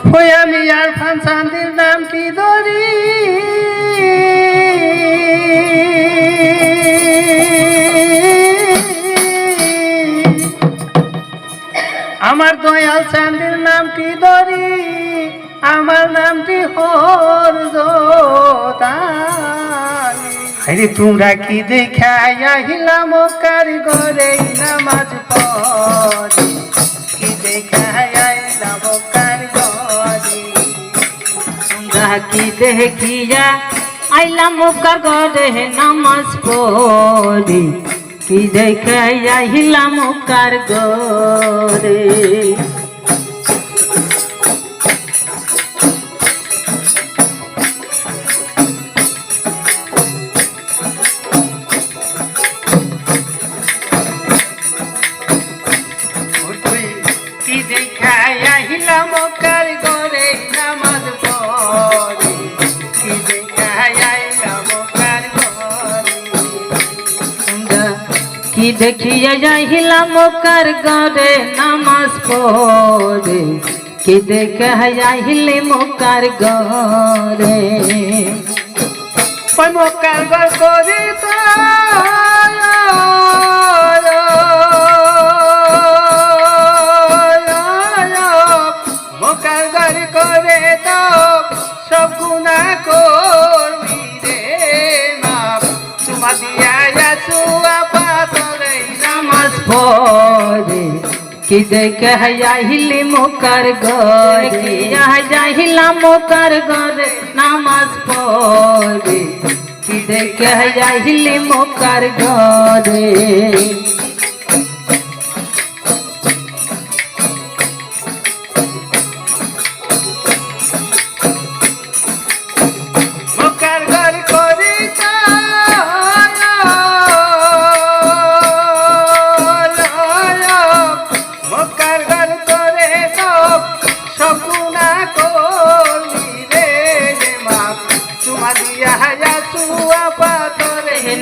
হই আমি আর ফান শান্তির নামটি ধরি আমার দয়াল চাঁদের নামটি ধরি আমার নামটি হরজদানি তোমরা কি দেখা আহিলাম কারিগরে নামাজ পড়ি কি দেখা আইলাম কারিগরে তোমরা কি দেখিয়া আইলাম কারিগরে নামাজ পড়ি কি দেখা আইলাম কারিগরে কি দেখা আইলাম কারিগরে নামাজ পড়ি কি দেখা আইলাম কারিগরে কি দেখিয়া যাইলাম কারিগরে নামাজ পড়ে কি দেখা যাইলাম কারিগরে কারিগর করি তো কারিগর করে তো সব গুণা করবি রে মাপ চুমা দিয়া চুয়া পাতরে নামাজ পড়ে কি দেখা যাইলাম কারিগরে কি যাইলাম কারিগরে নামাজ পড়ে কি দেখা যাইলাম কারিগরে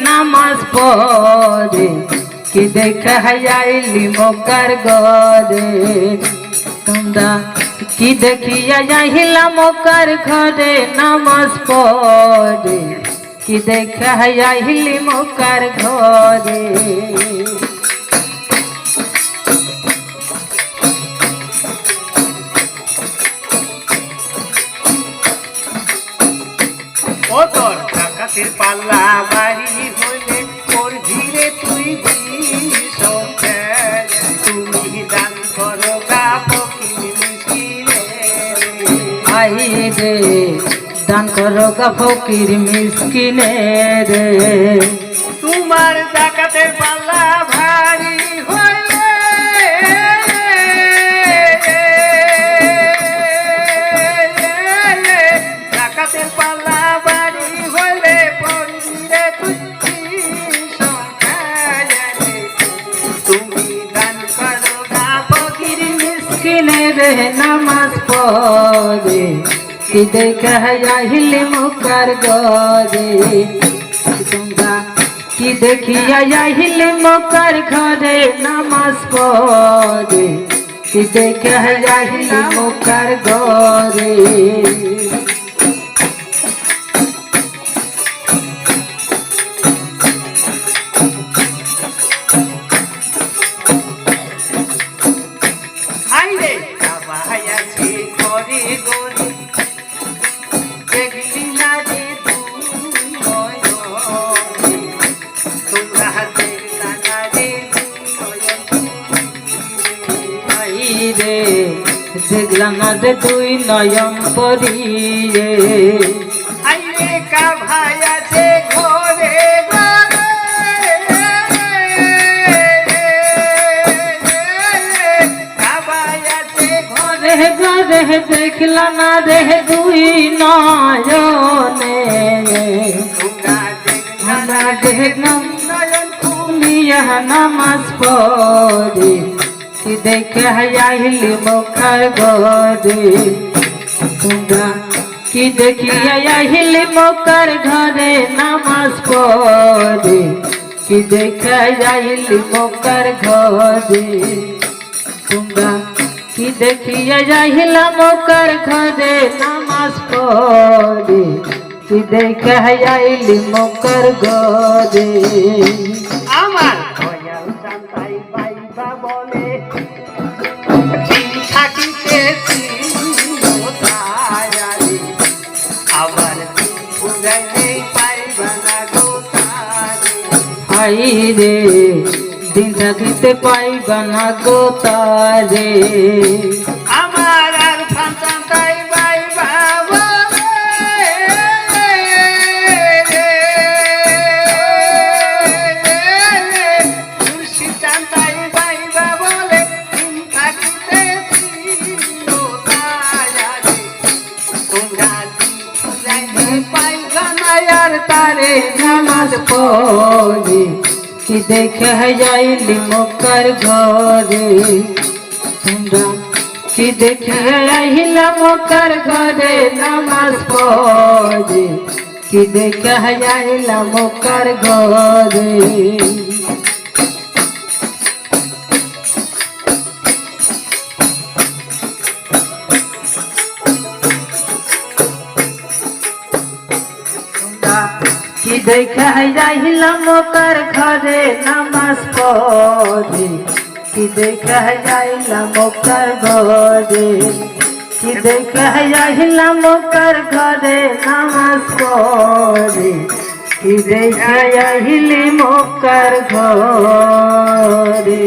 নামাজ পড়ে কি দেখা যাইলাম কারিগরে তোমরা কি দেখিয়া যাইলাম কারিগরে নামাজ পড়ে কি দেখা যাইলাম কারিগরে ও তোর ডাকাতের পাল্লা বাড়ি হইলে তোর ধীরে তুই তুমি দান করো গা ফকির মিসকিনে আই রে দান করো গা ফকির মিসকিনে রে তোমার ডাকাতের পাল্লা ভারী হইলে ডাকাতের পাল্লা বাড়ি হইলে পড়িলে তুমি দান করো গা ফকির মিসকিনে রে নামাজ পড়ে কি দেখা যাইলাম কারিগরে তোমরা কি দেখিয়া যাইলাম কারিগরে নামাজ পড়ে কি দেখা যাইলাম কারিগরে আইরে সবাই আছে ঘরে ঘরে দেখলি না রে তোমরা দেখলা না রে রে দেখলাম না রে তুই নয়ন পরিয়ে আইরে কা ভাই আছে ঘরে ঘরে দেখলাম না রে দুই নয়নে আমরা দেখলাম নয়ন খুলিয়া নামাজ পড়ে কি দেখা আইলাম কারিগরে তোমরা কি দেখিয়া আইলাম কারিগরে নামাজ পড়ে কি দেখা আইলাম কারিগরে তোমরা কি দেখিয়া যাইলাম ওকর ঘরে নামাজ পড়ে কি দেখা যাইলি মোকর ঘরে আমার দয়াল চান্তাই পাইবা বলে দিন থাকিতেছি তায়ারে আবার দিন বুঝাইলে পাইবা না গো তারে হাই রে দিন থাকিতে পাইবা না গো তারে আমার আর চান্তাই পাইবা তারে নামাজ পড়ে কি দেখে যাইলি মোকর ঘরে তোমরা কি দেখে আইলা মোকর ঘরে নামাজ পড়ে কি দেখে যাইলা মোকর ঘরে কি দেখা যাইলাম ওকর ঘরে নামাজ পড়ে কি দেখা যাইলাম ওকর ঘরে কি দেখা যাইলাম ওকর ঘরে নামাজ পড়ে কি দেখা যাইলি মোকর ঘরে